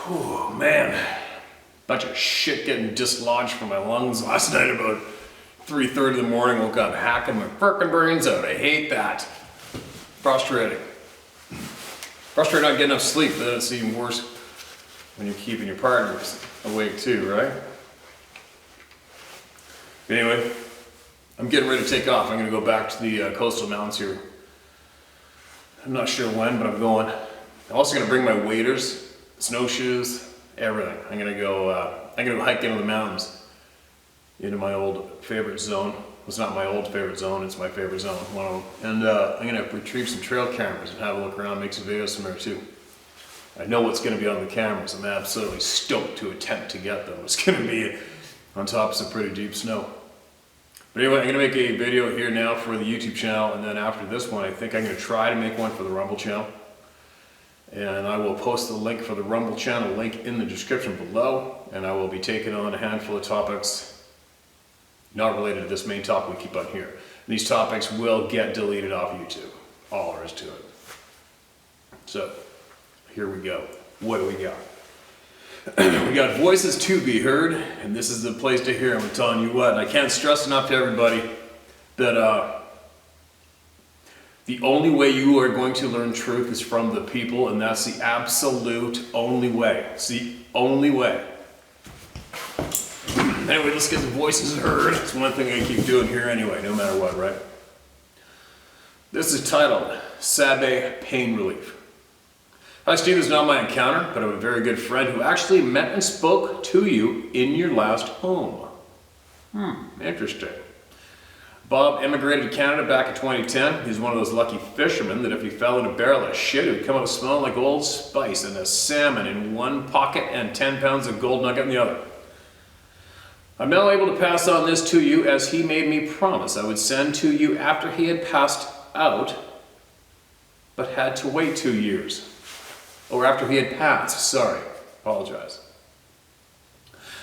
Oh man, bunch of shit getting dislodged from my lungs last night about 3:30 in the morning. Woke up hacking my frickin' brains out. I hate that. Frustrating. Frustrating not getting enough sleep, but then it's even worse when you're keeping your partners awake too, right? Anyway, I'm getting ready to take off. I'm gonna go back to the coastal mountains here. I'm not sure when, but I'm going. I'm also gonna bring my waders, snowshoes, everything. I'm gonna go hike into the mountains, into my old favorite zone. It's not my old favorite zone, it's my favorite zone, one of them. And I'm gonna retrieve some trail cameras and have a look around, make some videos from there too. I know what's gonna be on the cameras. I'm absolutely stoked to attempt to get them. It's gonna be on top of some pretty deep snow. But anyway, I'm gonna make a video here now for the YouTube channel, and then after this one, I think I'm gonna try to make one for the Rumble channel. And I will post the link for the Rumble channel link in the description below, and I will be taking on a handful of topics not related to this main topic we keep on here. And these topics will get deleted off YouTube. All there is to it. So, here we go. What do we got? We got voices to be heard, and this is the place to hear them. I'm telling you what, and I can't stress enough to everybody that the only way you are going to learn truth is from the people, and that's the absolute only way. It's the only way. Anyway, let's get the voices heard. It's one thing I keep doing here anyway, no matter what, right? This is titled, Sabe Pain Relief. Hi Steve, this is not my encounter, but I have a very good friend who actually met and spoke to you in your last home. Interesting. Bob immigrated to Canada back in 2010. He's one of those lucky fishermen that if he fell in a barrel of shit, it would come out smelling like Old Spice and a salmon in one pocket and 10 pounds of gold nugget in the other. I'm now able to pass on this to you as he made me promise I would send to you after he had passed out, but had to wait 2 years. Or after he had passed, sorry, apologize.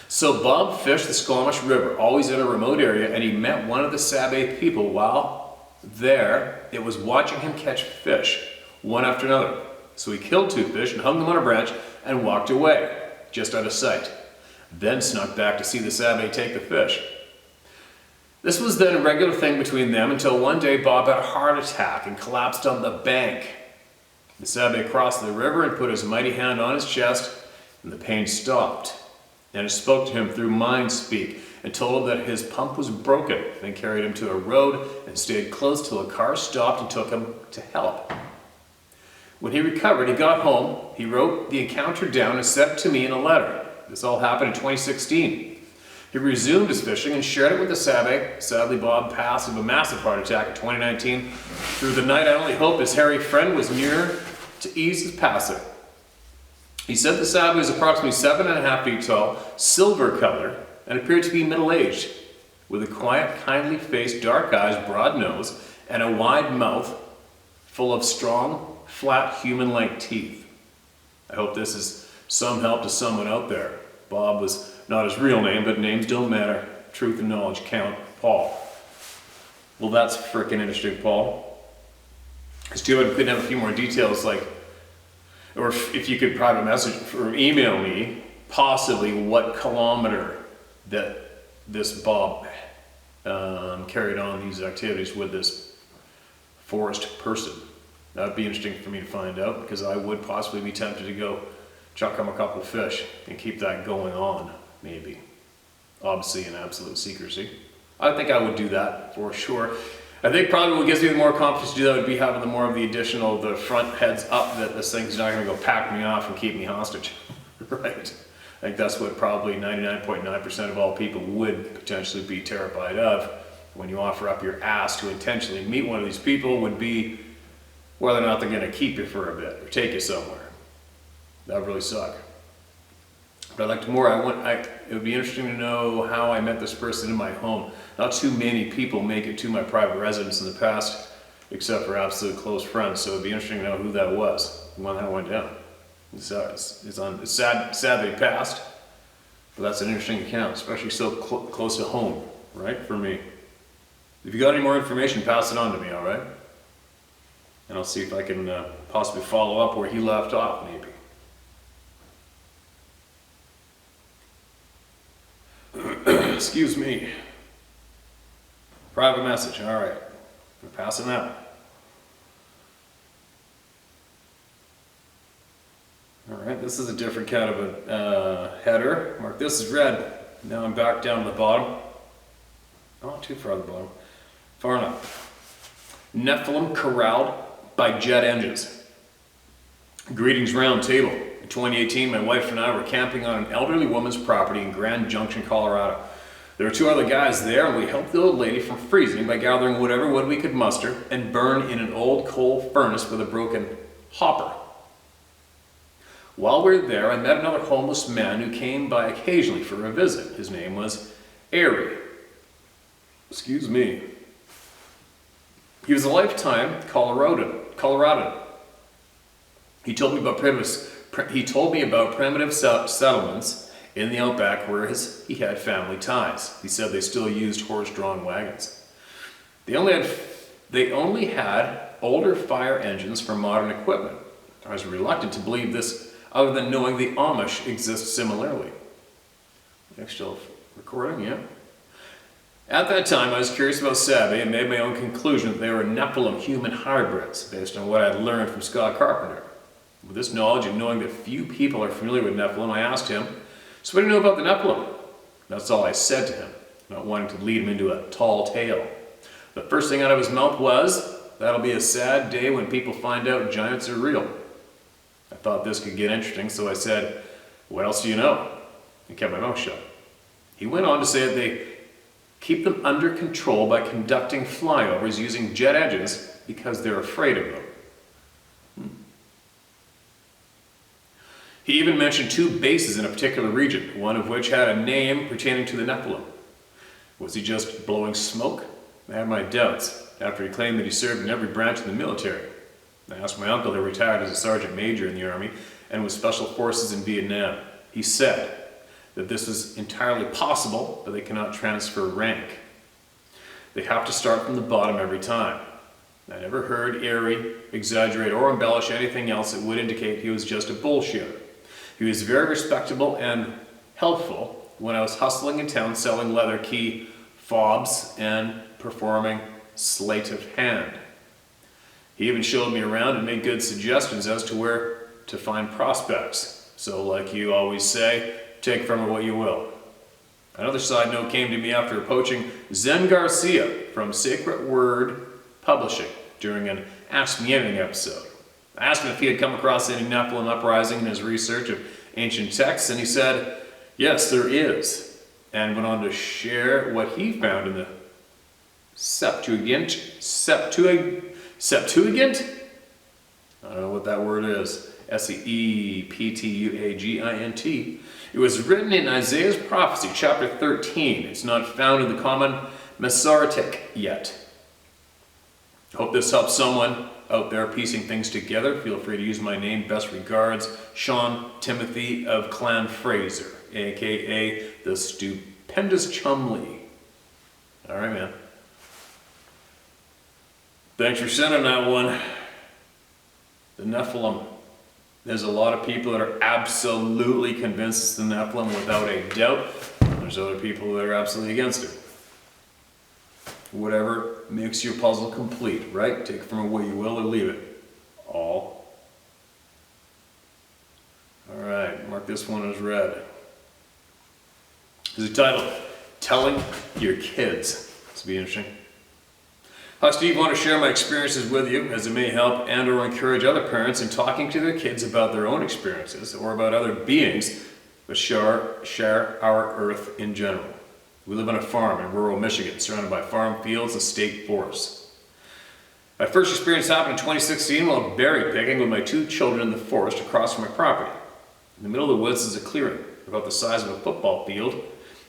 So Bob fished the Squamish River, always in a remote area, and he met one of the Sabe people while there. It was watching him catch fish, one after another. So he killed 2 fish and hung them on a branch and walked away, just out of sight. Then snuck back to see the Sabe take the fish. This was then a regular thing between them until one day Bob had a heart attack and collapsed on the bank. The Sabe crossed the river and put his mighty hand on his chest, and the pain stopped. And it spoke to him through mind speak and told him that his pump was broken, then carried him to a road and stayed close till a car stopped and took him to help. When he recovered, he got home, he wrote the encounter down and sent it to me in a letter. This all happened in 2016. He resumed his fishing and shared it with the Sabe. Sadly, Bob passed of a massive heart attack in 2019. Through the night, I only hoped his hairy friend was near to ease his passing. He said the Sabe was approximately 7.5 feet tall, silver colored, and appeared to be middle-aged, with a quiet, kindly face, dark eyes, broad nose, and a wide mouth full of strong, flat, human-like teeth. I hope this is some help to someone out there. Bob was not his real name, but names don't matter. Truth and knowledge count. Paul. Well, that's frickin' interesting, Paul. It's too bad we couldn't have a few more details, like, or if you could private message or email me, possibly what kilometer that this Bob carried on these activities with this forest person. That would be interesting for me to find out, because I would possibly be tempted to go chuck him a couple of fish and keep that going on, maybe. Obviously in absolute secrecy. I think I would do that for sure. I think probably what gives me the more confidence to do that would be having the more of the additional, the front heads up that this thing's not gonna go pack me off and keep me hostage, right? I think that's what probably 99.9% of all people would potentially be terrified of when you offer up your ass to intentionally meet one of these people, would be whether or not they're gonna keep you for a bit or take you somewhere. That would really suck. But I'd like to more, it would be interesting to know how I met this person in my home. Not too many people make it to my private residence in the past, except for absolute close friends, so it'd be interesting to know who that was, the one that went down. It's sad that he passed, but that's an interesting account, especially so close to home, right, for me. If you got any more information, pass it on to me, all right? And I'll see if I can possibly follow up where he left off, maybe. Excuse me. Private message. All right. I'm passing that. All right, this is a different kind of a header. Mark this is red. Now I'm back down to the bottom. Not too far at the bottom. Far enough. Nephilim corralled by jet engines. Greetings round table. In 2018, my wife and I were camping on an elderly woman's property in Grand Junction, Colorado. There were two other guys there, and we helped the old lady from freezing by gathering whatever wood we could muster and burn in an old coal furnace with a broken hopper. While we were there, I met another homeless man who came by occasionally for a visit. His name was Airy. Excuse me. He was a lifetime Coloradan. He told me about primitive settlements in the outback where he had family ties. He said they still used horse-drawn wagons. They only had older fire engines for modern equipment. I was reluctant to believe this, other than knowing the Amish exist similarly. Next, still recording, yeah. At that time, I was curious about Sabe and made my own conclusion that they were Nephilim human hybrids, based on what I had learned from Scott Carpenter. With this knowledge and knowing that few people are familiar with Nephilim, I asked him, "So what do you know about the Nephilim?" That's all I said to him, not wanting to lead him into a tall tale. The first thing out of his mouth was, "That'll be a sad day when people find out giants are real." I thought this could get interesting, so I said, "What else do you know?" And kept my mouth shut. He went on to say that they keep them under control by conducting flyovers using jet engines because they're afraid of them. He even mentioned two bases in a particular region, one of which had a name pertaining to the Nephilim. Was he just blowing smoke? I had my doubts, after he claimed that he served in every branch of the military. I asked my uncle, who retired as a sergeant major in the Army and with special forces in Vietnam. He said that this was entirely possible, but they cannot transfer rank. They have to start from the bottom every time. I never heard Airy exaggerate or embellish anything else that would indicate he was just a bullshitter. He was very respectable and helpful when I was hustling in town selling leather key fobs and performing sleight of hand. He even showed me around and made good suggestions as to where to find prospects. So like you always say, take from it what you will. Another side note came to me after approaching Zen Garcia from Sacred Word Publishing during an Ask Me Anything episode. I asked him if he had come across any Nephilim uprising in his research of ancient texts, and he said, yes, there is, and went on to share what he found in the Septuagint? I don't know what that word is. Septuagint. It was written in Isaiah's prophecy, chapter 13. It's not found in the common Masoretic yet. Hope this helps someone out there piecing things together. Feel free to use my name. Best regards, Sean Timothy of Clan Fraser, aka the Stupendous Chumley. All right, man. Thanks for sending that one. The Nephilim. There's a lot of people that are absolutely convinced it's the Nephilim without a doubt. There's other people that are absolutely against it. Whatever makes your puzzle complete, right? Take from it what you will or leave it. All. Alright, mark this one as red. This is titled, Telling Your Kids. This will be interesting. Hi Steve, I want to share my experiences with you as it may help and or encourage other parents in talking to their kids about their own experiences or about other beings that share our earth in general. We live on a farm in rural Michigan, surrounded by farm fields and state forests. My first experience happened in 2016 while berry picking with my two children in the forest across from my property. In the middle of the woods is a clearing, about the size of a football field,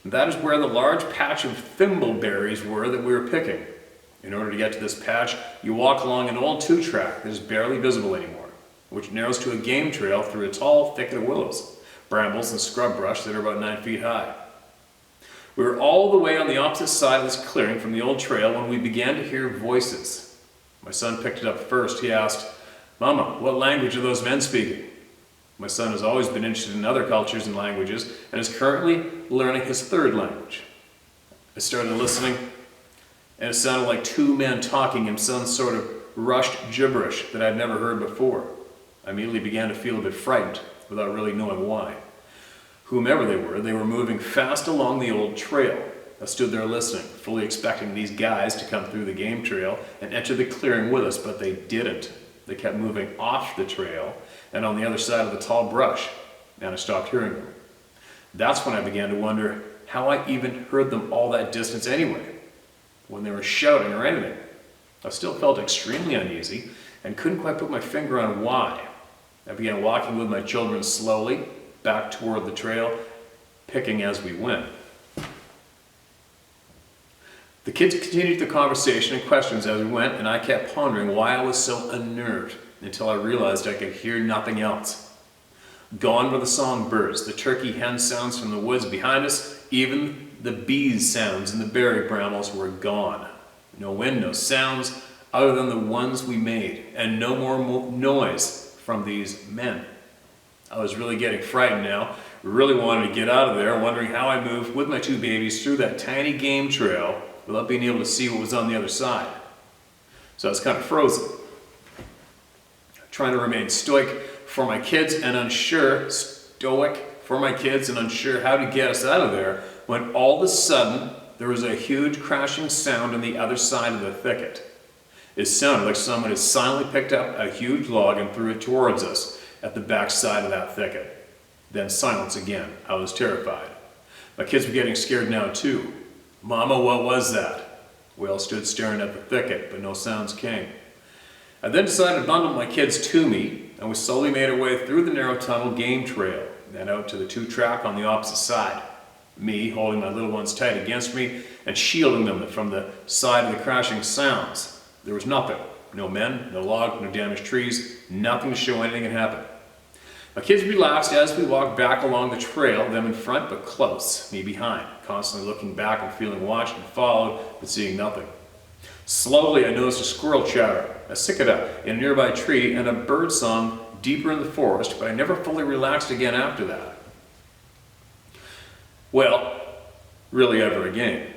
and that is where the large patch of thimbleberries were that we were picking. In order to get to this patch, you walk along an old two-track that is barely visible anymore, which narrows to a game trail through a tall thicket of willows, brambles, and scrub brush that are about 9 feet high. We were all the way on the opposite side of this clearing from the old trail when we began to hear voices. My son picked it up first. He asked, "Mama, what language are those men speaking?" My son has always been interested in other cultures and languages and is currently learning his third language. I started listening, and it sounded like two men talking in some sort of rushed gibberish that I'd never heard before. I immediately began to feel a bit frightened, without really knowing why. Whomever they were moving fast along the old trail. I stood there listening, fully expecting these guys to come through the game trail and enter the clearing with us, but they didn't. They kept moving off the trail and on the other side of the tall brush, and I stopped hearing them. That's when I began to wonder how I even heard them all that distance anyway, when they were shouting or anything. I still felt extremely uneasy and couldn't quite put my finger on why. I began walking with my children slowly back toward the trail, picking as we went. The kids continued the conversation and questions as we went, and I kept pondering why I was so unnerved until I realized I could hear nothing else. Gone were the songbirds, the turkey hen sounds from the woods behind us, even the bees sounds in the berry brambles were gone. No wind, no sounds other than the ones we made, and no more noise from these men. I was really getting frightened now, really wanted to get out of there, wondering how I moved with my two babies through that tiny game trail without being able to see what was on the other side. So I was kind of frozen, trying to remain stoic for my kids and unsure how to get us out of there, when all of a sudden there was a huge crashing sound on the other side of the thicket. It sounded like someone had silently picked up a huge log and threw it towards us at the back side of that thicket. Then silence again. I was terrified. My kids were getting scared now too. "Mama, what was that?" We all stood staring at the thicket, but no sounds came. I then decided to bundle my kids to me, and we slowly made our way through the narrow tunnel game trail, then out to the two-track on the opposite side. Me holding my little ones tight against me and shielding them from the side of the crashing sounds. There was nothing. No men, no log, no damaged trees, nothing to show anything had happened. My kids relaxed as we walked back along the trail, them in front but close, me behind, constantly looking back and feeling watched and followed, but seeing nothing. Slowly I noticed a squirrel chatter, a cicada in a nearby tree, and a bird song deeper in the forest, but I never fully relaxed again after that. Well, really ever again.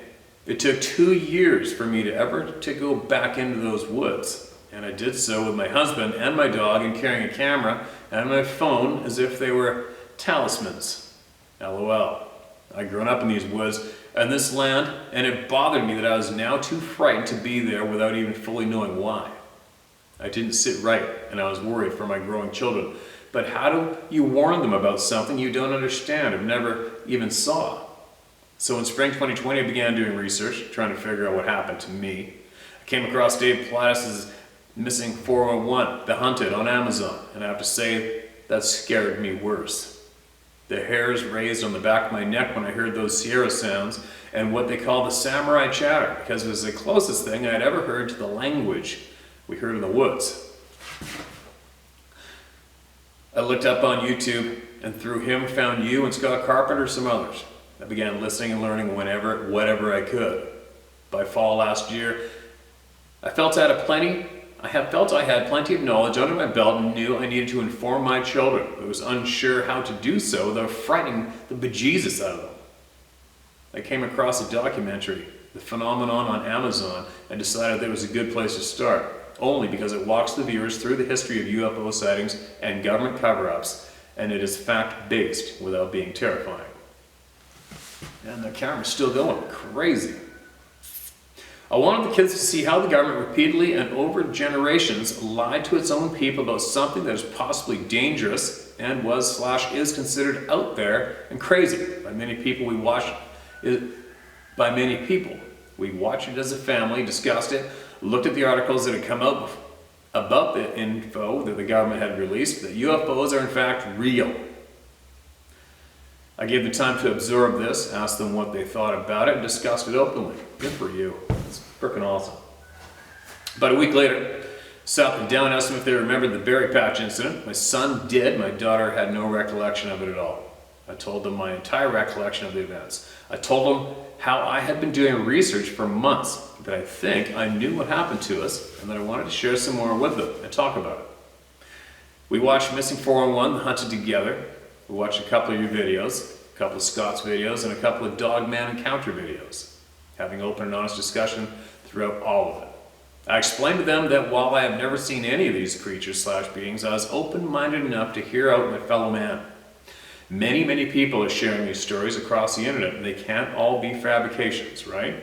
It took 2 years for me to go back into those woods. And I did so with my husband and my dog, and carrying a camera and my phone as if they were talismans. LOL. I'd grown up in these woods and this land, and it bothered me that I was now too frightened to be there without even fully knowing why. I didn't sit right, and I was worried for my growing children. But how do you warn them about something you don't understand or never even saw? So in spring 2020, I began doing research, trying to figure out what happened to me. I came across Dave Plattis' Missing 411, The Hunted on Amazon, and I have to say, that scared me worse. The hairs raised on the back of my neck when I heard those Sierra sounds, and what they call the samurai chatter, because it was the closest thing I'd ever heard to the language we heard in the woods. I looked up on YouTube, and through him found you and Scott Carpenter and some others. I began listening and learning whatever I could. By fall last year, I felt I had plenty of knowledge under my belt and knew I needed to inform my children. I was unsure how to do so without frightening the bejesus out of them. I came across a documentary, The Phenomenon, on Amazon, and decided that it was a good place to start, only because it walks the viewers through the history of UFO sightings and government cover-ups, and it is fact-based without being terrifying. And the camera's still going, crazy. I wanted the kids to see how the government repeatedly and over generations lied to its own people about something that is possibly dangerous and was/is considered out there and crazy by many people. We watched it as a family, discussed it, looked at the articles that had come out about the info that the government had released, that UFOs are in fact real. I gave them time to absorb this, asked them what they thought about it, and discussed it openly. Good for you. It's freaking awesome. About a week later, sat them down, asked them if they remembered the berry patch incident. My son did. My daughter had no recollection of it at all. I told them my entire recollection of the events. I told them how I had been doing research for months, that I think I knew what happened to us, and that I wanted to share some more with them and talk about it. We watched Missing 411, The Hunted together. We watched a couple of your videos, a couple of Scott's videos, and a couple of Dogman Encounter videos. having open and honest discussion throughout all of it. I explained to them that while I have never seen any of these creatures / beings, I was open-minded enough to hear out my fellow man. Many people are sharing these stories across the internet, and they can't all be fabrications, right?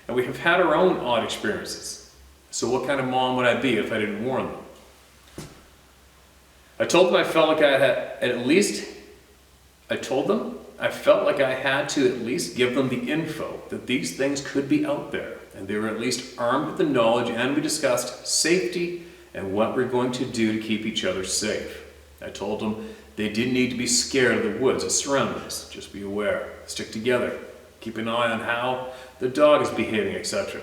And we have had our own odd experiences. So what kind of mom would I be if I didn't warn them? I told them I felt like I felt like I had to at least give them the info that these things could be out there, and they were at least armed with the knowledge, and we discussed safety and what we're going to do to keep each other safe. I told them they didn't need to be scared of the woods or surroundings. Just be aware, stick together, keep an eye on how the dog is behaving, etc.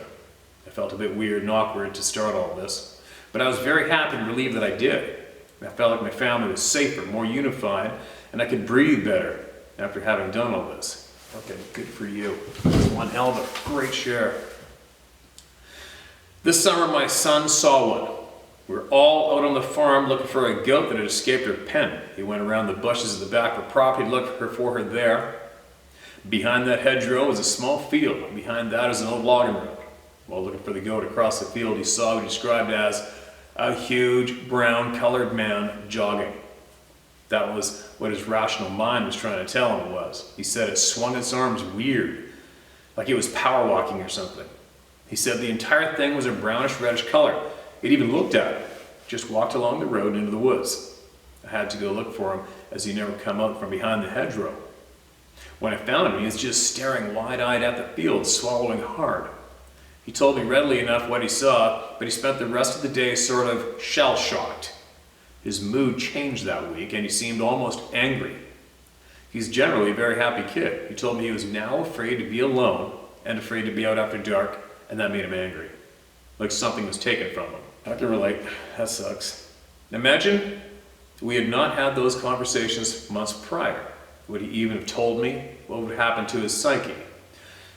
I felt a bit weird and awkward to start all this, but I was very happy and relieved that I did. I felt like my family was safer, more unified, and I could breathe better after having done all this. Okay, good for you. One hell of a great share. This summer, my son saw one. We were all out on the farm looking for a goat that had escaped her pen. He went around the bushes at the back of the property, looked for her there. Behind that hedgerow was a small field. Behind that is an old logging road. While looking for the goat across the field, he saw what he described as a huge brown-colored man jogging. That was what his rational mind was trying to tell him it was. He said it swung its arms weird, like it was power walking or something. He said the entire thing was a brownish-reddish color. It even looked at it, just walked along the road into the woods. I had to go look for him, as he never come out from behind the hedgerow. When I found him, he was just staring wide-eyed at the field, swallowing hard. He told me readily enough what he saw, but he spent the rest of the day sort of shell-shocked. His mood changed that week, and he seemed almost angry. He's generally a very happy kid. He told me he was now afraid to be alone and afraid to be out after dark, and that made him angry. Like something was taken from him. I can relate. That sucks. Imagine we had not had those conversations months prior. Would he even have told me what would happen to his psyche?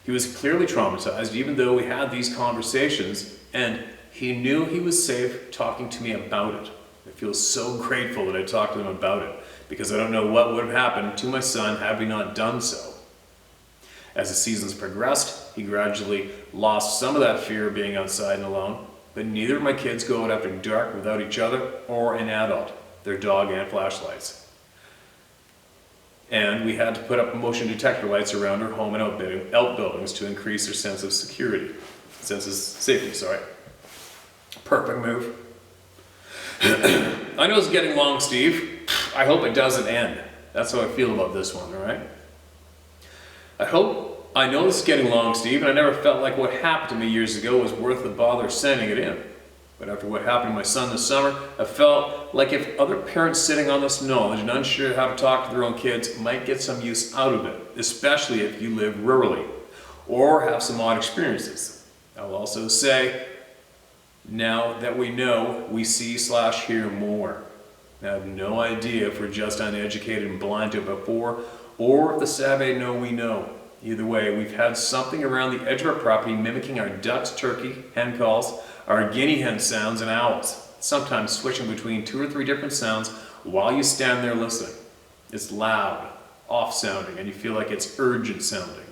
He was clearly traumatized, even though we had these conversations, and he knew he was safe talking to me about it. I feel so grateful that I talked to him about it, because I don't know what would have happened to my son had we not done so. As the seasons progressed, he gradually lost some of that fear of being outside and alone, but neither of my kids go out after dark without each other or an adult, their dog and flashlights. And we had to put up motion detector lights around our home and outbuildings to increase their sense of safety. Perfect move. I know it's getting long, Steve. I hope it doesn't end. That's how I feel about this one, all right? I know this is getting long, Steve, and I never felt like what happened to me years ago was worth the bother of sending it in. But after what happened to my son this summer, I felt like if other parents sitting on this knowledge and unsure how to talk to their own kids might get some use out of it, especially if you live rurally or have some odd experiences. I will also say, now that we know, we see / hear more. I have no idea if we're just uneducated and blind to it before, or if the savvy know we know. Either way, we've had something around the edge of our property mimicking our ducks, turkey, hen calls, our guinea hen sounds, and owls, sometimes switching between 2 or 3 different sounds while you stand there listening. It's loud, off-sounding, and you feel like it's urgent sounding.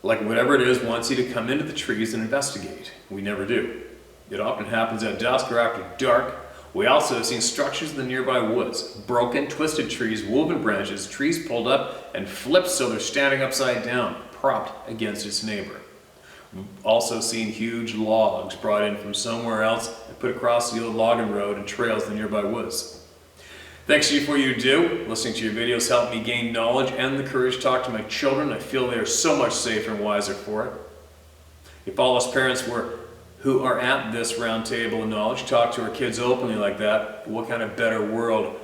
Like whatever it is wants you to come into the trees and investigate. We never do. It often happens at dusk or after dark. We also have seen structures in the nearby woods, broken, twisted trees, woven branches, trees pulled up and flipped so they're standing upside down, propped against its neighbor. We've also seen huge logs brought in from somewhere else and put across the old logging road and trails in the nearby woods. Thanks to you for what you do. Listening to your videos helped me gain knowledge and the courage to talk to my children. I feel they are so much safer and wiser for it. If all us parents who are at this round table of knowledge talk to our kids openly like that, what kind of better world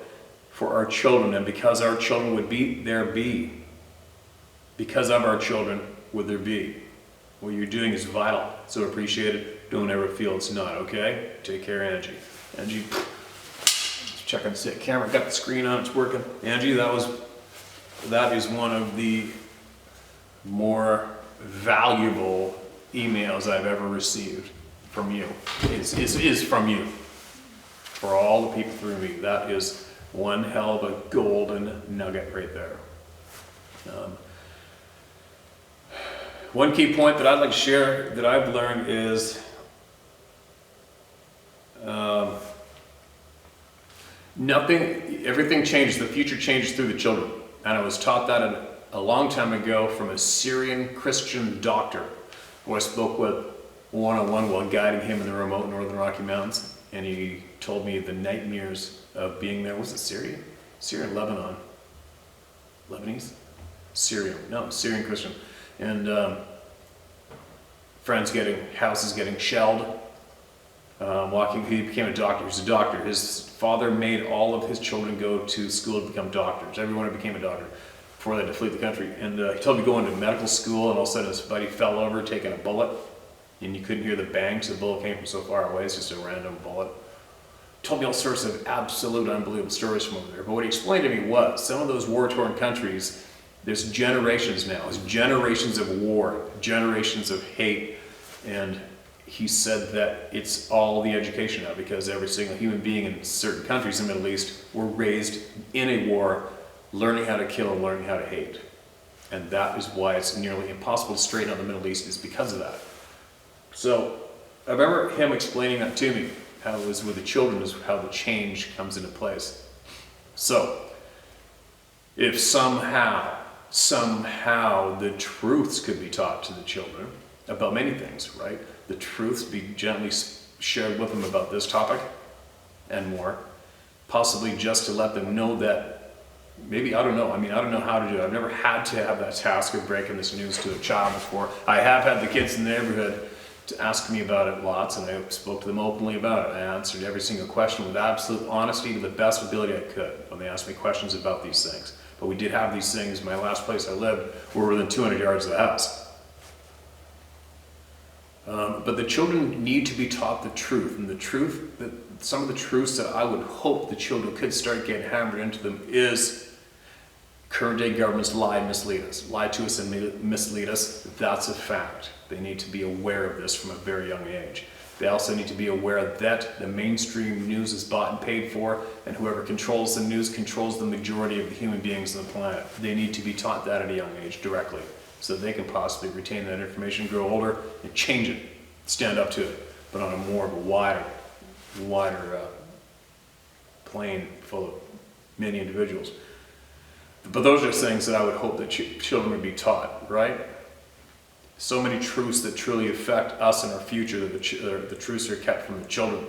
for our children? And because our children would be. Because of our children would there be. What you're doing is vital, so appreciate it. Don't ever feel it's not, okay? Take care, Angie. Angie, check on the camera, got the screen on, it's working. Angie, that is one of the more valuable emails I've ever received from you. Is from you. For all the people through me, that is one hell of a golden nugget right there. One key point that I'd like to share that I've learned is everything changes, the future changes through the children. And I was taught that a long time ago from a Syrian Christian doctor who I spoke with one-on-one while guiding him in the remote northern Rocky Mountains. And he told me the nightmares of being there. Was it Syria? Syria, Lebanon. Lebanese? Syrian. No, Syrian Christian. And houses getting shelled. He became a doctor. He was a doctor. His father made all of his children go to school to become doctors. Everyone became a doctor before they had to flee the country. And he told me to go into medical school, and all of a sudden his buddy fell over taking a bullet, and you couldn't hear the bang because the bullet came from so far away. It's just a random bullet. Told me all sorts of absolute unbelievable stories from over there. But what he explained to me was some of those war-torn countries, there's generations now. There's generations of war, generations of hate, and he said that it's all the education now, because every single human being in certain countries in the Middle East were raised in a war, learning how to kill and learning how to hate. And that is why it's nearly impossible to straighten out the Middle East, is because of that. So I remember him explaining that to me, how it was with the children, is how the change comes into place. So if somehow the truths could be taught to the children about many things, right? The truths be gently shared with them about this topic and more, possibly just to let them know that maybe, I don't know how to do it. I've never had to have that task of breaking this news to a child before. I have had the kids in the neighborhood to ask me about it lots, and I spoke to them openly about it. I answered every single question with absolute honesty to the best ability I could when they asked me questions about these things. But we did have these things. My last place I lived, we were within 200 yards of the house. But the children need to be taught the truth, and some of the truths that I would hope the children could start getting hammered into them is current day governments lie to us and mislead us. That's a fact. They need to be aware of this from a very young age. They also need to be aware that the mainstream news is bought and paid for, and whoever controls the news controls the majority of the human beings on the planet. They need to be taught that at a young age directly, so that they can possibly retain that information, grow older, and change it, stand up to it, but on a more of a wider plane full of many individuals. But those are things that I would hope that children would be taught, right? So many truths that truly affect us and our future, that the truths are kept from the children.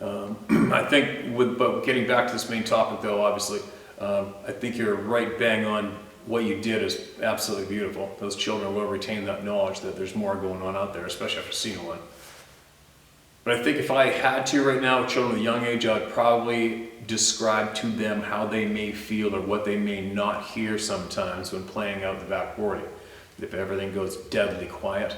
I think, but getting back to this main topic though, obviously, I think you're right bang on. What you did is absolutely beautiful. Those children will retain that knowledge that there's more going on out there, especially after seeing one. But I think if I had to right now, with children at a young age, I would probably describe to them how they may feel or what they may not hear sometimes when playing out the back 40. If everything goes deadly quiet,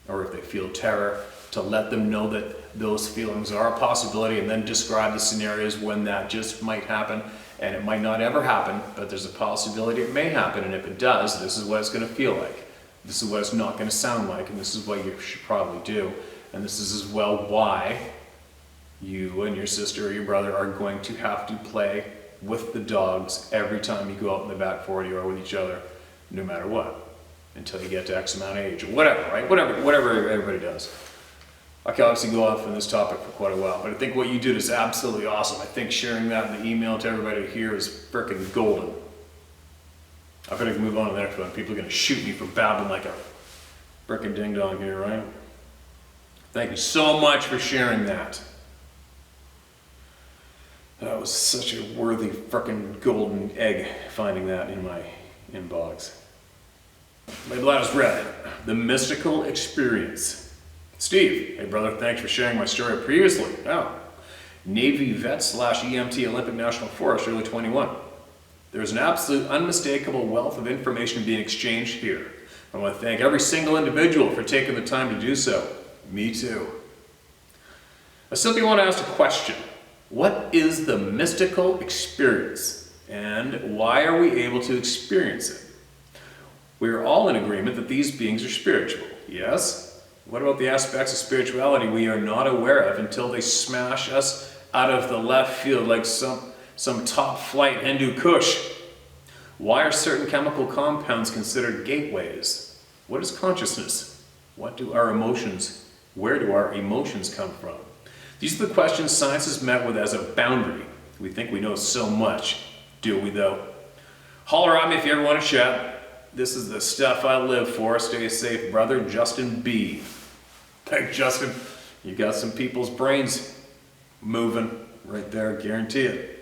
or if they feel terror, to let them know that those feelings are a possibility, and then describe the scenarios when that just might happen. And it might not ever happen, but there's a possibility it may happen, and if it does, this is what it's going to feel like. This is what it's not going to sound like, and this is what you should probably do. And this is as well why you and your sister or your brother are going to have to play with the dogs every time you go out in the back 40 or with each other, no matter what, until you get to X amount of age, or whatever, right? Whatever everybody does. I can obviously go off on this topic for quite a while, but I think what you did is absolutely awesome. I think sharing that in the email to everybody here is frickin' golden. I better move on to the next one. People are going to shoot me for babbling like a frickin' ding-dong here, right? Thank you so much for sharing that. That was such a worthy frickin' golden egg, finding that in my inbox. My last read, The Mystical Experience. Steve, hey brother, thanks for sharing my story previously. Oh, Navy vet / EMT Olympic National Forest, early 21. There's an absolute unmistakable wealth of information being exchanged here. I want to thank every single individual for taking the time to do so. Me too. I simply want to ask a question. What is the mystical experience, and why are we able to experience it? We are all in agreement that these beings are spiritual, yes? What about the aspects of spirituality we are not aware of until they smash us out of the left field like some top flight Hindu Kush? Why are certain chemical compounds considered gateways? What is consciousness? What do our emotions, where do our emotions come from? These are the questions science is met with as a boundary. We think we know so much. Do we though? Holler at me if you ever want to chat. This is the stuff I live for. Stay safe, brother. Justin B. Thanks, Justin. You got some people's brains moving right there, guarantee it.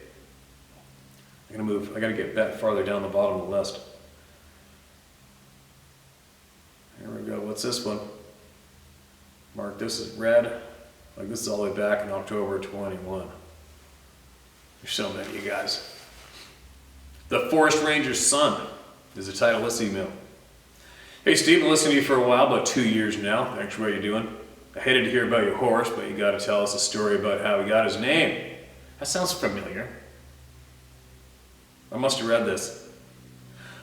I'm gonna move, I gotta get back farther down the bottom of the list. Here we go, what's this one? Mark, this is red. Like this is all the way back in October 21. There's so many of you guys. The Forest Ranger's Son is the title of this email. Hey Steve, been listening to you for a while, about 2 years now. Thanks for what you're doing. I hated to hear about your horse, but you gotta tell us a story about how he got his name. That sounds familiar. I must have read this.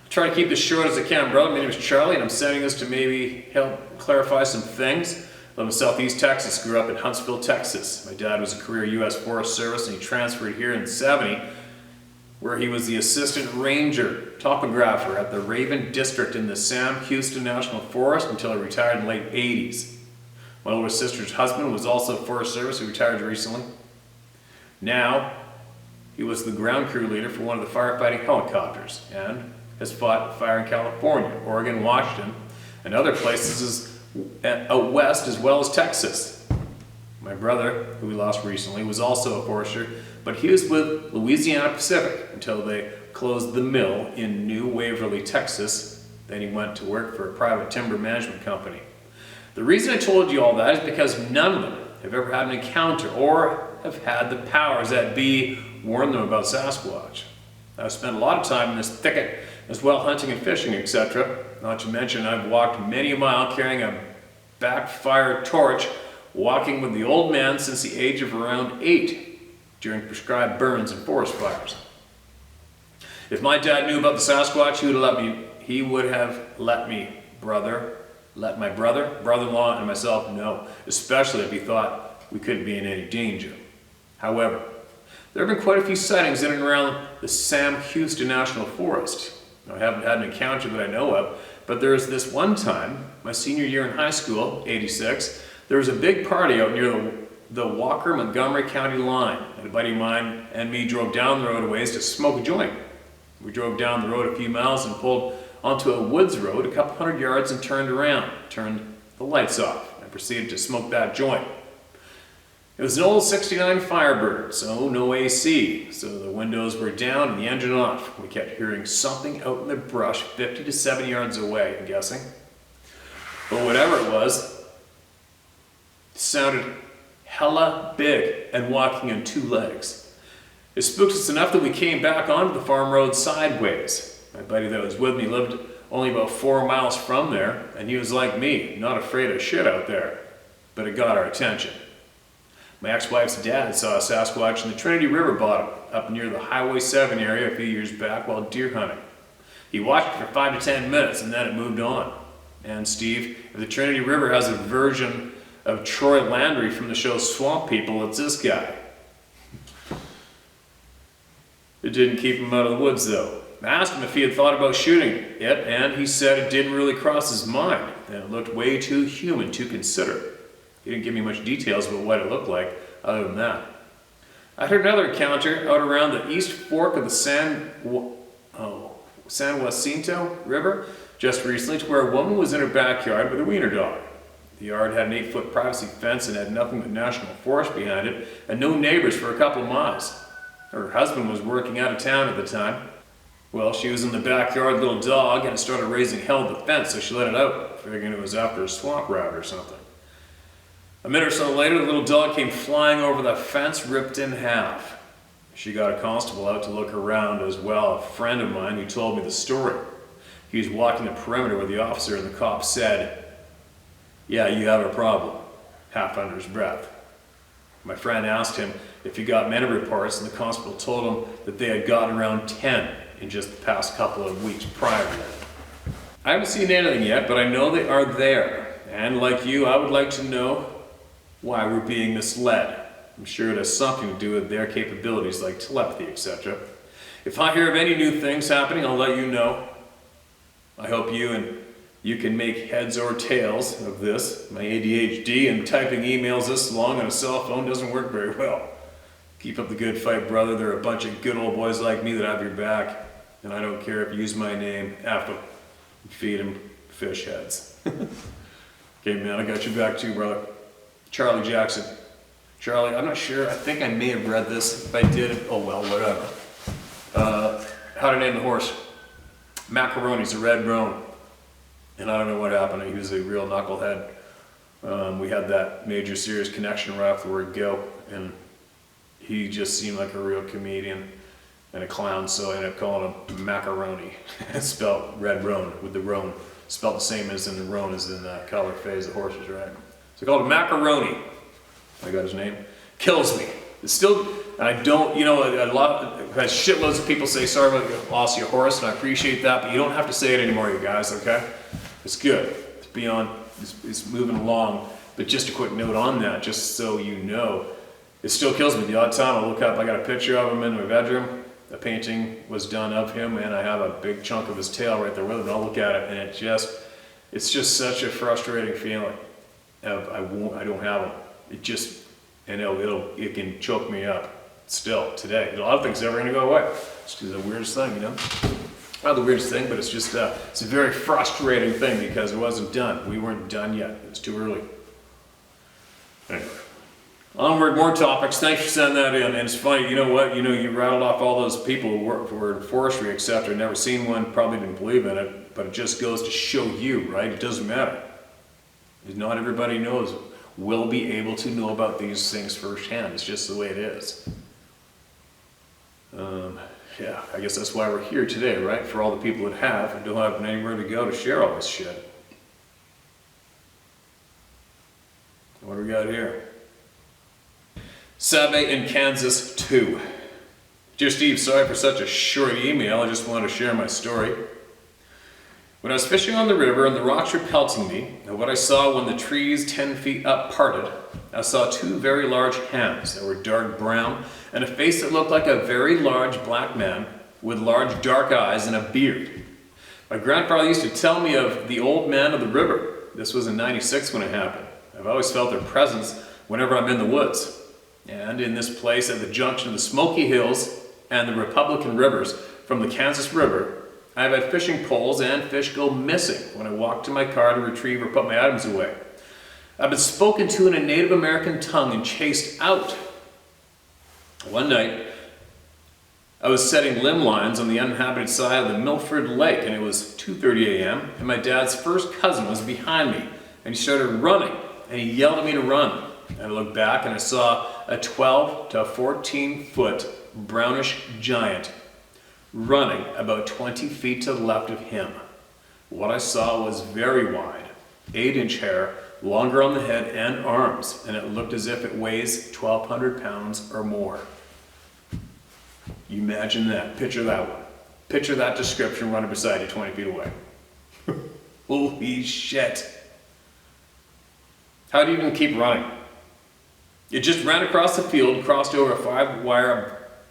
I'll try to keep this short as I can, brother. My name is Charlie, and I'm sending this to maybe help clarify some things. I live in Southeast Texas, grew up in Huntsville, Texas. My dad was a career U.S. Forest Service, and he transferred here in '70, where he was the assistant ranger topographer at the Raven District in the Sam Houston National Forest until he retired in the late '80s. My older sister's husband was also Forest Service, who retired recently. Now, he was the ground crew leader for one of the firefighting helicopters and has fought fire in California, Oregon, Washington, and other places out west as well as Texas. My brother, who we lost recently, was also a forester, but he was with Louisiana Pacific until they closed the mill in New Waverly, Texas. Then he went to work for a private timber management company. The reason I told you all that is because none of them have ever had an encounter or have had the powers that be warn them about Sasquatch. I've spent a lot of time in this thicket as well, hunting and fishing, etc. Not to mention I've walked many a mile carrying a backfire torch, walking with the old man since the age of around 8 during prescribed burns and forest fires. If my dad knew about the Sasquatch, he would have let my brother-in-law and myself know, especially if he thought we couldn't be in any danger. However, there have been quite a few sightings in and around the Sam Houston National Forest. I haven't had an encounter that I know of, but there was this one time, my senior year in high school, '86, there was a big party out near the Walker-Montgomery County line. And a buddy of mine and me drove down the road a ways to smoke a joint. We drove down the road a few miles and pulled onto a woods road a couple hundred yards and turned the lights off. I proceeded to smoke that joint. It was an old '69 Firebird, so no AC, so the windows were down and the engine off. We kept hearing something out in the brush 50 to 70 yards away, I'm guessing. But whatever it was, it sounded hella big and walking on 2 legs. It spooked us enough that we came back onto the farm road sideways. My buddy that was with me lived only about 4 miles from there, and he was like me, not afraid of shit out there. But it got our attention. My ex-wife's dad saw a Sasquatch in the Trinity River bottom up near the Highway 7 area a few years back while deer hunting. He watched it for 5 to 10 minutes and then it moved on. And Steve, if the Trinity River has a version of Troy Landry from the show Swamp People, it's this guy. It didn't keep him out of the woods though. I asked him if he had thought about shooting it, and he said it didn't really cross his mind, and it looked way too human to consider. He didn't give me much details about what it looked like, other than that. I heard another encounter out around the east fork of the San Jacinto River just recently, to where a woman was in her backyard with a wiener dog. The yard had an 8-foot privacy fence and had nothing but national forest behind it, and no neighbors for a couple of miles. Her husband was working out of town at the time. Well, she was in the backyard, little dog, and it started raising hell at the fence, so she let it out, figuring it was after a swamp rat or something. A minute or so later, the little dog came flying over the fence, ripped in half. She got a constable out to look around as well, a friend of mine who told me the story. He was walking the perimeter with the officer, and the cop said, "Yeah, you have a problem," half under his breath. My friend asked him if he got many reports, and the constable told him that they had gotten around 10 in just the past couple of weeks prior to that. I haven't seen anything yet, but I know they are there. And like you, I would like to know why we're being misled. I'm sure it has something to do with their capabilities like telepathy, etc. If I hear of any new things happening, I'll let you know. I hope you can make heads or tails of this. My ADHD and typing emails this long on a cell phone doesn't work very well. Keep up the good fight, brother. There are a bunch of good old boys like me that have your back. And I don't care if you use my name. F them. Feed them fish heads. Okay, man, I got your back too, brother. Charlie Jackson. Charlie, I'm not sure. I think I may have read this. If I did, oh well, whatever. How to Name the Horse. Macaroni's a red roan. And I don't know what happened. He was a real knucklehead. We had that major serious connection right off the word go. And he just seemed like a real comedian and a clown, so I ended up calling him Macaroni. Spelled red roan, with the roan spelled the same as in the roan as in the color phase of horses, right? So I called him Macaroni. I got his name. Kills me. It's still, and I don't, you know, a lot, has shitloads of people say sorry about the loss of your horse, and I appreciate that, but you don't have to say it anymore, you guys, okay? It's good. It's beyond, it's moving along. But just a quick note on that, just so you know, it still kills me. The odd time I look up, I got a picture of him in my bedroom. A painting was done of him, and I have a big chunk of his tail right there with him. And I'll look at it, and it's just such a frustrating feeling. I don't have him. It just, and it can choke me up still today. A lot of things are never going to go away. It's the weirdest thing, you know. Not the weirdest thing, but it's just it's a very frustrating thing because it wasn't done. We weren't done yet. It was too early. Anyway. Onward, more topics. Thanks for sending that in. And it's funny, you know what? You know, you rattled off all those people who were in forestry, etc. Never seen one, probably didn't believe in it, but it just goes to show you, right? It doesn't matter. Not everybody knows, will be able to know about these things firsthand. It's just the way it is. Yeah, I guess that's why we're here today, right? For all the people that have and don't have anywhere to go to share all this shit. What do we got here? Sabe in Kansas 2. Dear Steve, sorry for such a short email. I just wanted to share my story. When I was fishing on the river and the rocks were pelting me, and what I saw when the trees 10 feet up parted, I saw two very large hands that were dark brown and a face that looked like a very large black man with large dark eyes and a beard. My grandfather used to tell me of the old man of the river. This was in '96 when it happened. I've always felt their presence whenever I'm in the woods. And in this place at the junction of the Smoky Hills and the Republican rivers from the Kansas River, I have had fishing poles and fish go missing when I walk to my car to retrieve or put my items away. I've been spoken to in a Native American tongue and chased out. One night, I was setting limb lines on the uninhabited side of the Milford Lake, and it was 2:30 a.m., and my dad's first cousin was behind me, and he started running, and he yelled at me to run. And I looked back and I saw a 12 to 14 foot brownish giant running about 20 feet to the left of him. What I saw was very wide, 8-inch hair, longer on the head and arms, and it looked as if it weighs 1,200 pounds or more. You imagine that, picture that one. Picture that description running beside you 20 feet away. Holy shit. How do you even keep running? It just ran across the field, crossed over a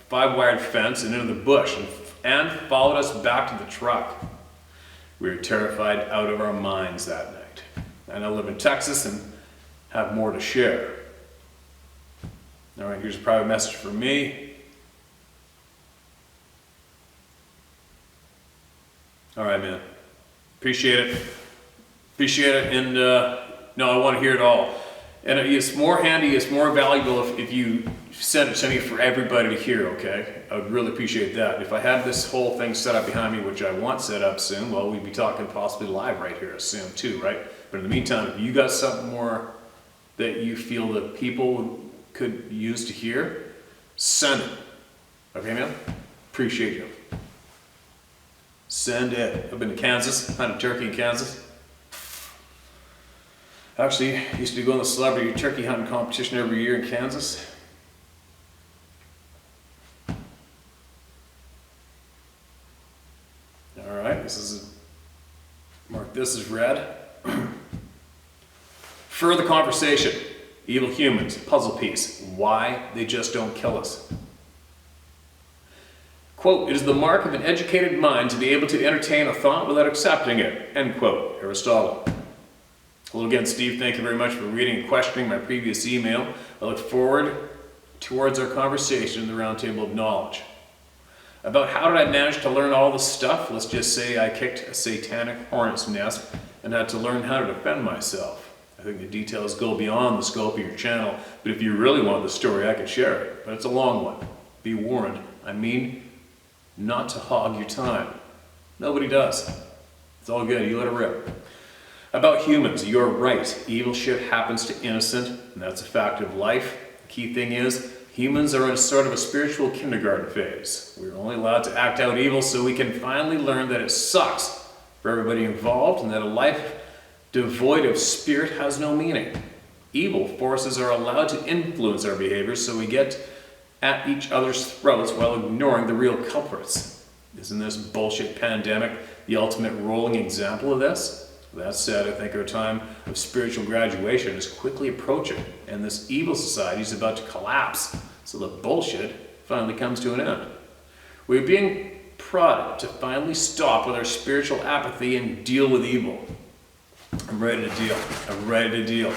five-wired fence and into the bush, and followed us back to the truck. We were terrified out of our minds that night. I now live in Texas and have more to share. All right, here's a private message for me. All right, man. Appreciate it. Appreciate it, and no, I want to hear it all. And it's more handy, it's more valuable if you send it to me for everybody to hear, okay? I would really appreciate that. If I had this whole thing set up behind me, which I want set up soon, well, we'd be talking possibly live right here soon too, right? But in the meantime, if you got something more that you feel that people could use to hear, send it. Okay, man? Appreciate you. Send it. I've been to Kansas, hunted turkey in Kansas. Actually, I used to go on the celebrity turkey hunting competition every year in Kansas. All right, mark this as red. Further conversation. Evil humans, puzzle piece. Why they just don't kill us. Quote, "It is the mark of an educated mind to be able to entertain a thought without accepting it." End quote, Aristotle. Well, again, Steve, thank you very much for reading and questioning my previous email. I look forward towards our conversation in the Roundtable of Knowledge. About how did I manage to learn all this stuff? Let's just say I kicked a satanic hornet's nest and had to learn how to defend myself. I think the details go beyond the scope of your channel, but if you really want the story, I could share it, but it's a long one. Be warned, I mean not to hog your time. Nobody does. It's all good, you let it rip. About humans, you're right. Evil shit happens to innocent, and that's a fact of life. The key thing is, humans are in sort of a spiritual kindergarten phase. We're only allowed to act out evil so we can finally learn that it sucks for everybody involved and that a life devoid of spirit has no meaning. Evil forces are allowed to influence our behaviors so we get at each other's throats while ignoring the real culprits. Isn't this bullshit pandemic the ultimate rolling example of this? That said, I think our time of spiritual graduation is quickly approaching, and this evil society is about to collapse, so the bullshit finally comes to an end. We're being prodded to finally stop with our spiritual apathy and deal with evil. I'm ready to deal. I'm ready to deal.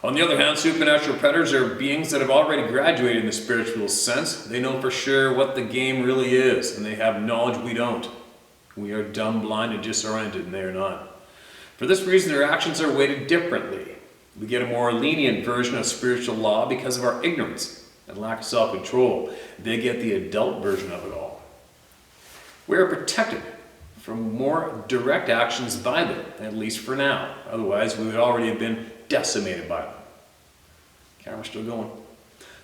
On the other hand, supernatural predators are beings that have already graduated in the spiritual sense. They know for sure what the game really is, and they have knowledge we don't. We are dumb, blind, and disoriented, and they are not. For this reason, their actions are weighted differently. We get a more lenient version of spiritual law because of our ignorance and lack of self-control. They get the adult version of it all. We are protected from more direct actions by them, at least for now. Otherwise, we would already have been decimated by them. Camera's still going.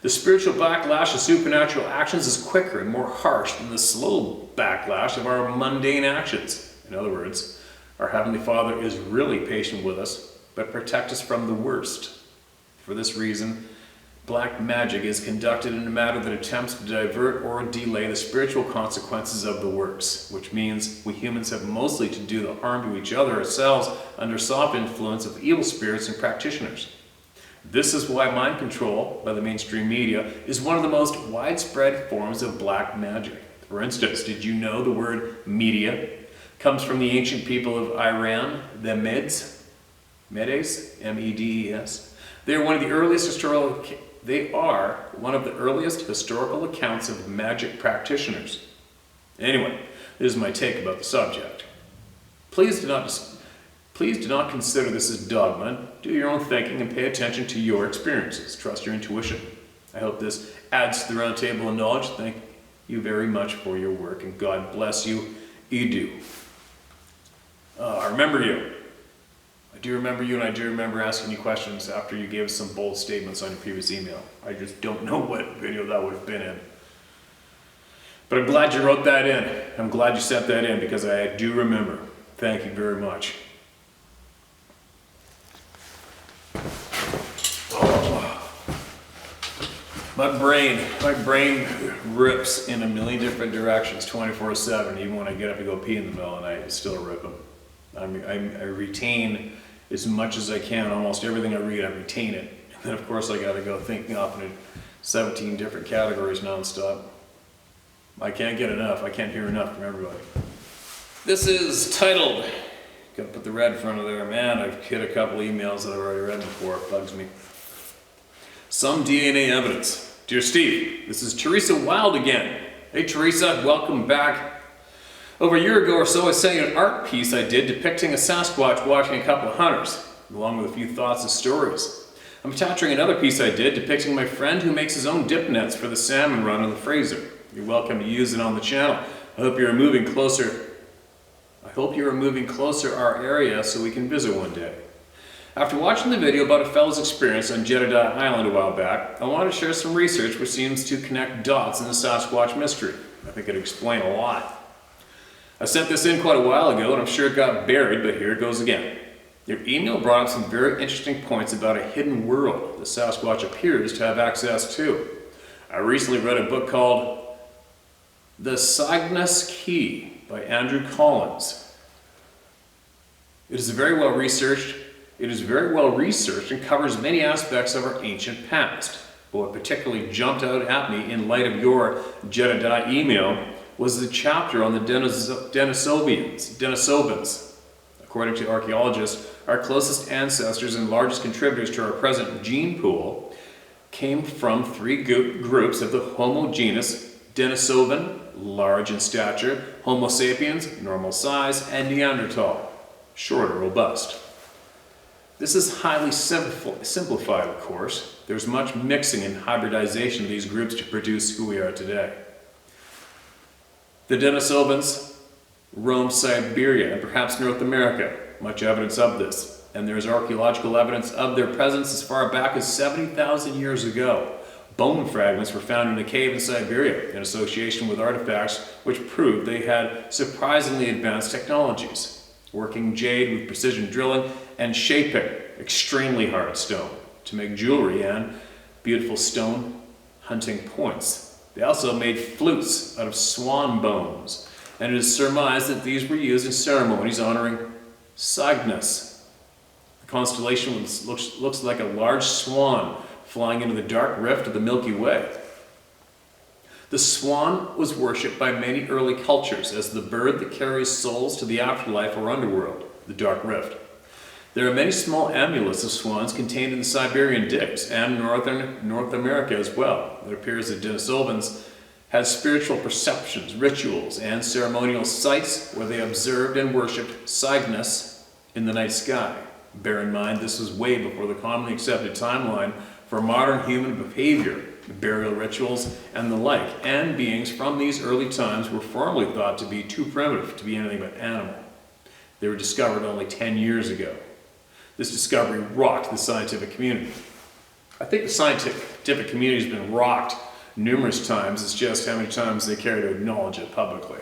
The spiritual backlash of supernatural actions is quicker and more harsh than the slow backlash of our mundane actions. In other words, our Heavenly Father is really patient with us, but protects us from the worst. For this reason, black magic is conducted in a manner that attempts to divert or delay the spiritual consequences of the works, which means we humans have mostly to do the harm to each other ourselves under soft influence of evil spirits and practitioners. This is why mind control by the mainstream media is one of the most widespread forms of black magic. For instance, did you know the word media comes from the ancient people of Iran, the Medes, M-E-D-E-S? They are one of the earliest historical accounts of magic practitioners. Anyway, this is my take about the subject. Please do not consider this as dogma. Do your own thinking and pay attention to your experiences. Trust your intuition. I hope this adds to the round table of knowledge. Thank you very much for your work, and God bless you. Edu. I remember you. I do remember you, and I do remember asking you questions after you gave us some bold statements on your previous email. I just don't know what video that would have been in. But I'm glad you wrote that in. I'm glad you sent that in because I do remember. Thank you very much. My brain rips in a million different directions 24/7. Even when I get up to go pee in the middle of the night, it's still ripping. I retain as much as I can. Almost everything I read, I retain it. And then of course I gotta go thinking up in 17 different categories nonstop. I can't get enough. I can't hear enough from everybody. This is titled, gotta put the red in front of there. Man, I've hit a couple emails that I've already read before. It bugs me. Some DNA evidence. Dear Steve, this is Teresa Wild again. Hey Teresa, welcome back. Over a year ago or so, I sent you an art piece I did depicting a Sasquatch watching a couple of hunters, along with a few thoughts and stories. I'm attaching another piece I did depicting my friend who makes his own dip nets for the salmon run in the Fraser. You're welcome to use it on the channel. I hope you're moving closer our area so we can visit one day. After watching the video about a fellow's experience on Jedediah Island a while back, I wanted to share some research which seems to connect dots in the Sasquatch mystery. I think it'd explain a lot. I sent this in quite a while ago and I'm sure it got buried, but here it goes again. Your email brought up some very interesting points about a hidden world the Sasquatch appears to have access to. I recently read a book called The Cygnus Key by Andrew Collins. It is very well researched and covers many aspects of our ancient past. But what particularly jumped out at me in light of your Jedediah email was the chapter on the Denisovans. According to archaeologists, our closest ancestors and largest contributors to our present gene pool came from three groups of the Homo genus Denisovan, large in stature, Homo sapiens, normal size, and Neanderthal, short or robust. This is highly simplified, of course. There's much mixing and hybridization of these groups to produce who we are today. The Denisovans roamed Siberia and perhaps North America, much evidence of this, and there is archaeological evidence of their presence as far back as 70,000 years ago. Bone fragments were found in a cave in Siberia in association with artifacts which proved they had surprisingly advanced technologies, working jade with precision drilling and shaping extremely hard stone to make jewelry and beautiful stone hunting points. They also made flutes out of swan bones, and it is surmised that these were used in ceremonies honoring Cygnus. The constellation looks like a large swan flying into the dark rift of the Milky Way. The swan was worshipped by many early cultures as the bird that carries souls to the afterlife or underworld, the dark rift. There are many small amulets of swans contained in the Siberian digs and North America as well. It appears that Denisovans had spiritual perceptions, rituals, and ceremonial sites where they observed and worshipped Cygnus in the night sky. Bear in mind, this was way before the commonly accepted timeline for modern human behavior, burial rituals, and the like, and beings from these early times were formerly thought to be too primitive to be anything but animal. They were discovered only 10 years ago. This discovery rocked the scientific community. I think the scientific community has been rocked numerous times. It's just how many times they care to acknowledge it publicly.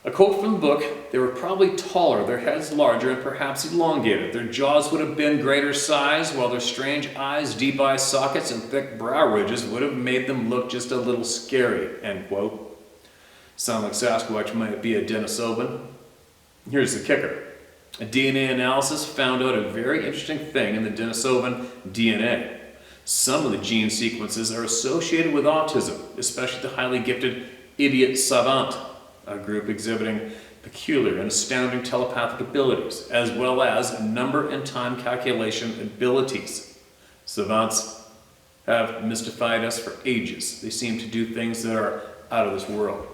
A quote from the book: "They were probably taller, their heads larger, and perhaps elongated. Their jaws would have been greater size, while their strange eyes, deep eye sockets, and thick brow ridges would have made them look just a little scary." End quote. Sound like Sasquatch might be a Denisovan? Here's the kicker. A DNA analysis found out a very interesting thing in the Denisovan DNA. Some of the gene sequences are associated with autism, especially the highly gifted idiot savant, a group exhibiting peculiar and astounding telepathic abilities, as well as number and time calculation abilities. Savants have mystified us for ages. They seem to do things that are out of this world.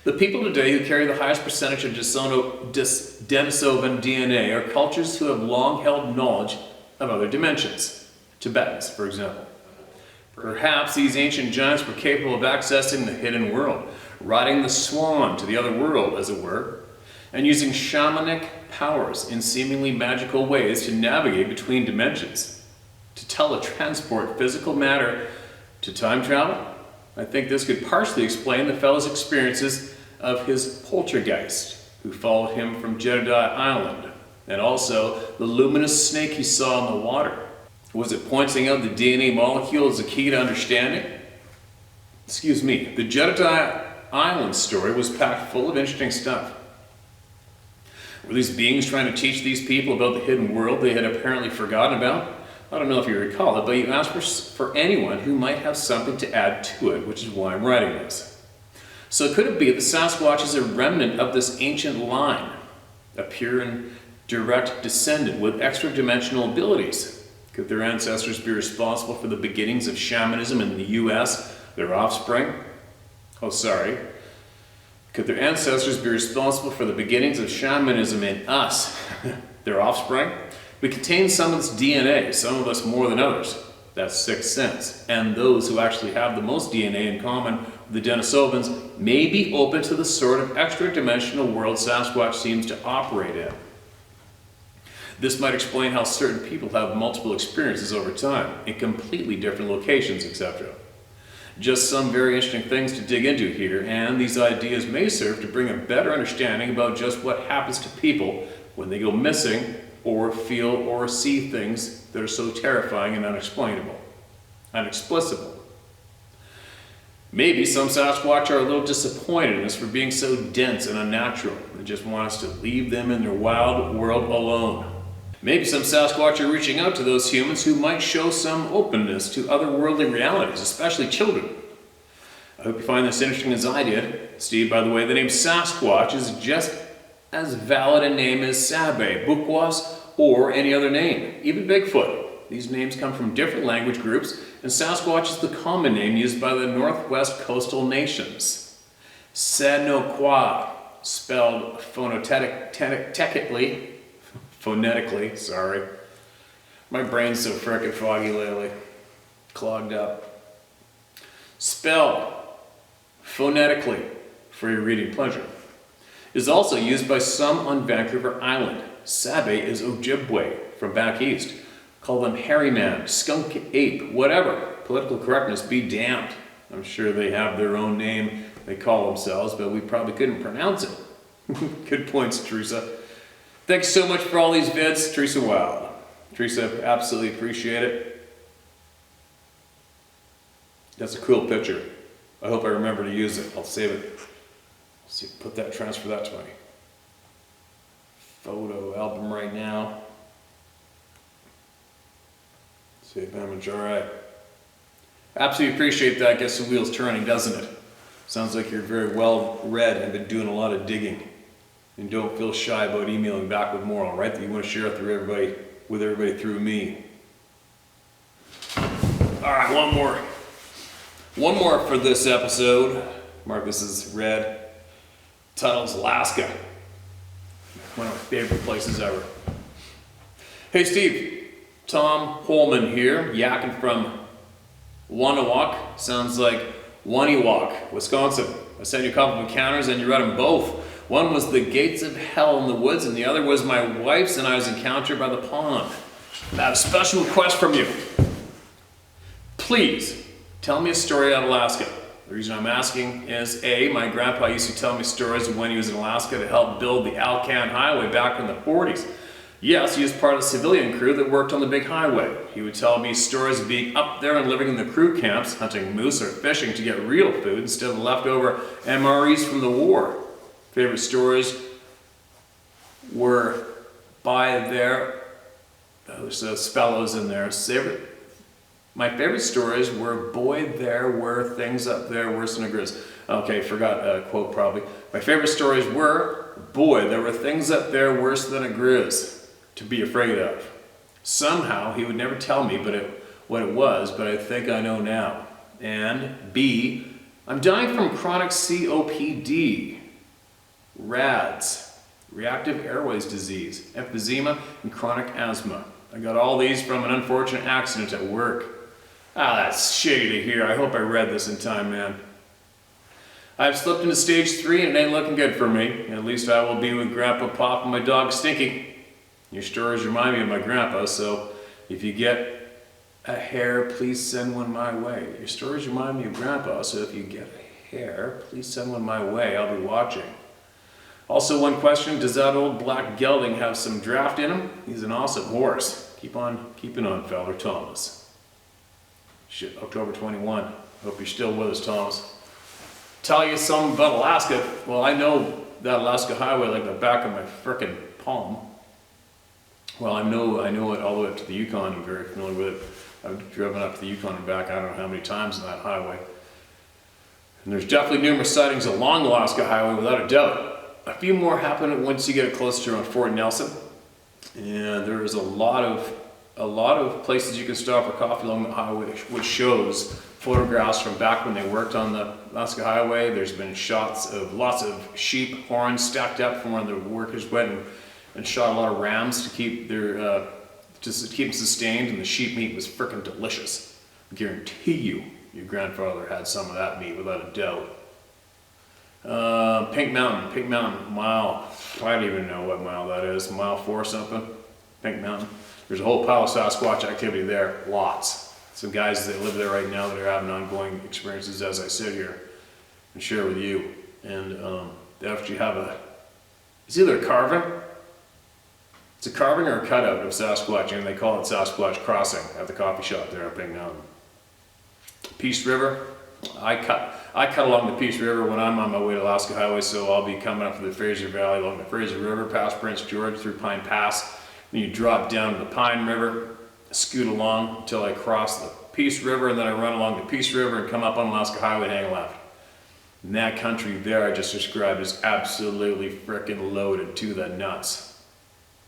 The people today who carry the highest percentage of Denisovan DNA are cultures who have long held knowledge of other dimensions. Tibetans, for example. Perhaps these ancient giants were capable of accessing the hidden world, riding the swan to the other world, as it were, and using shamanic powers in seemingly magical ways to navigate between dimensions, to teletransport physical matter to time travel. I think this could partially explain the fellow's experiences of his poltergeist, who followed him from Jedediah Island, and also the luminous snake he saw in the water. Was it pointing out the DNA molecule as a key to understanding? Excuse me, the Jedediah Island story was packed full of interesting stuff. Were these beings trying to teach these people about the hidden world they had apparently forgotten about? I don't know if you recall it, but you asked for anyone who might have something to add to it, which is why I'm writing this. So could it be that Sasquatch is a remnant of this ancient line, a pure and direct descendant with extra-dimensional abilities? Could their ancestors be responsible for the beginnings of shamanism in the U.S., their offspring? Could their ancestors be responsible for the beginnings of shamanism in us, their offspring? We contain some of this DNA, some of us more than others. That's sixth sense. And those who actually have the most DNA in common with the Denisovans may be open to the sort of extra-dimensional world Sasquatch seems to operate in. This might explain how certain people have multiple experiences over time in completely different locations, etc. Just some very interesting things to dig into here, and these ideas may serve to bring a better understanding about just what happens to people when they go missing or feel or see things that are so terrifying and unexplainable, inexplicable. Maybe some Sasquatch are a little disappointed in us for being so dense and unnatural. They just want us to leave them in their wild world alone. Maybe some Sasquatch are reaching out to those humans who might show some openness to otherworldly realities, especially children. I hope you find this interesting as I did. Steve, by the way, the name Sasquatch is just as valid a name as Sabe, Bukwas, or any other name, even Bigfoot. These names come from different language groups, and Sasquatch is the common name used by the northwest coastal nations. Senoqua, spelled phonetically, sorry. My brain's so frickin' foggy lately, clogged up. Spelled phonetically for your reading pleasure. Is also used by some on Vancouver Island. Sabe is Ojibwe from back east. Call them hairy man, skunk ape, whatever. Political correctness be damned. I'm sure they have their own name they call themselves, but we probably couldn't pronounce it. Good points, Teresa. Thanks so much for all these vids, Teresa Wild. Teresa, absolutely appreciate it. That's a cool picture. I hope I remember to use it. I'll save it. See, transfer that to my photo album right now. Save image, all right. Absolutely appreciate that. Gets the wheels turning, doesn't it? Sounds like you're very well read and been doing a lot of digging. And don't feel shy about emailing back with more, all right? That you want to share it with everybody through me. All right, one more. One more for this episode. Mark, this is red. Title's Alaska. One of my favorite places ever. Hey Steve, Tom Holman here, yakking from Wanawak. Sounds like Waniwak, Wisconsin. I sent you a couple of encounters and you read them both. One was the gates of hell in the woods, and the other was my wife's and I was encountered by the pond. I have a special request from you. Please, tell me a story out of Alaska. The reason I'm asking is A, my grandpa used to tell me stories of when he was in Alaska to help build the Alcan Highway back in the 40s. Yes, he was part of the civilian crew that worked on the big highway. He would tell me stories of being up there and living in the crew camps, hunting moose or fishing to get real food instead of leftover MREs from the war. Favorite stories were there's spellows in there. My favorite stories were, boy, there were things up there worse than a grizz. Okay, forgot a quote probably. My favorite stories were, boy, there were things up there worse than a grizz to be afraid of. Somehow, he would never tell me what it was, but I think I know now. And B, I'm dying from chronic COPD, RADS, reactive airways disease, emphysema, and chronic asthma. I got all these from an unfortunate accident at work. Ah, that's shitty to hear. I hope I read this in time, man. I've slipped into stage 3 and it ain't looking good for me. At least I will be with Grandpa Pop and my dog Stinky. Your stories remind me of my grandpa, so if you get a hair, please send one my way. Your stories remind me of Grandpa, so if you get a hair, please send one my way. I'll be watching. Also, one question, does that old black gelding have some draft in him? He's an awesome horse. Keep on keeping on, Felder Thomas. Shit, October 21. Hope you're still with us, Thomas. Tell you something about Alaska. Well, I know that Alaska highway like the back of my frickin' palm. Well, I know it all the way up to the Yukon. I'm very familiar with it. I've driven up to the Yukon and back I don't know how many times on that highway. And there's definitely numerous sightings along the Alaska highway without a doubt. A few more happen once you get closer to Fort Nelson. And there is a lot of places you can stop for coffee along the highway, which shows photographs from back when they worked on the Alaska highway. There's been shots of lots of sheep horns stacked up from where the workers went and shot a lot of rams to keep their just to keep them sustained, and the sheep meat was frickin' delicious. I guarantee you, your grandfather had some of that meat without a doubt. Pink Mountain, mile, I don't even know what mile that is, mile 4 something, Pink Mountain. There's a whole pile of Sasquatch activity there, lots. Some guys that live there right now that are having ongoing experiences as I sit here and share with you. And they actually have it's either a carving, it's a carving or a cutout of Sasquatch, and they call it Sasquatch Crossing at the coffee shop there at Pink Mountain. Peace River, I cut along the Peace River when I'm on my way to Alaska Highway, so I'll be coming up to the Fraser Valley along the Fraser River, past Prince George, through Pine Pass, Then you drop down to the Pine River, scoot along until I cross the Peace River, and then I run along the Peace River and come up on Alaska Highway and hang left. And that country there I just described is absolutely frickin' loaded to the nuts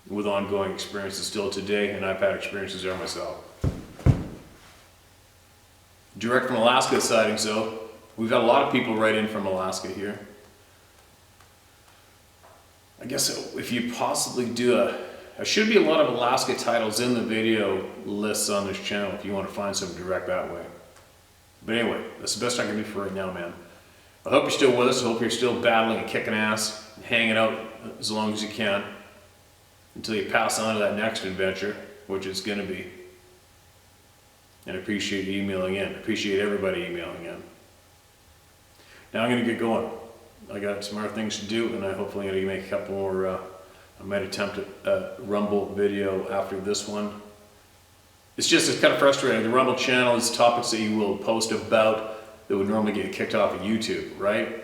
with ongoing experiences still today, and I've had experiences there myself. Direct from Alaska sightings though, we've got a lot of people write in from Alaska here. I guess if you possibly do there should be a lot of Alaska titles in the video lists on this channel if you want to find some direct that way. But anyway, that's the best I can do for right now, man. I hope you're still with us. I hope you're still battling and kicking ass, and hanging out as long as you can until you pass on to that next adventure, which it's going to be. And I appreciate you emailing in. I appreciate everybody emailing in. Now I'm going to get going. I got some other things to do, and I hopefully going to make a couple more. I might attempt a Rumble video after this one. It's kind of frustrating. The Rumble channel is topics that you will post about that would normally get kicked off of YouTube, right?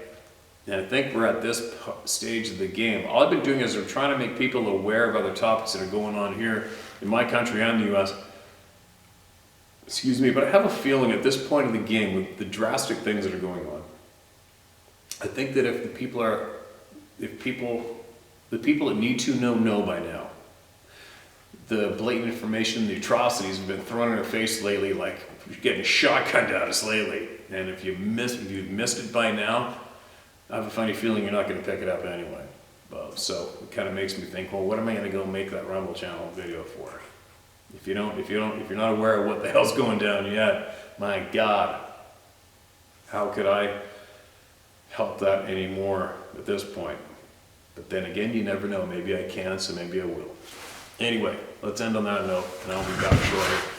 And I think we're at this stage of the game. All I've been doing is I'm trying to make people aware of other topics that are going on here in my country and the US. Excuse me, but I have a feeling at this point in the game, with the drastic things that are going on, I think that if the people that need to know by now. The blatant information, the atrocities have been thrown in our face lately, like getting shotgunned at us lately. And if you've missed it by now, I have a funny feeling you're not going to pick it up anyway. So it kind of makes me think, well, what am I going to go make that Rumble channel video for? If you're not aware of what the hell's going down yet, my God, how could I help that anymore at this point? But then again, you never know. Maybe I can, so maybe I will. Anyway, let's end on that note, and I'll be back shortly.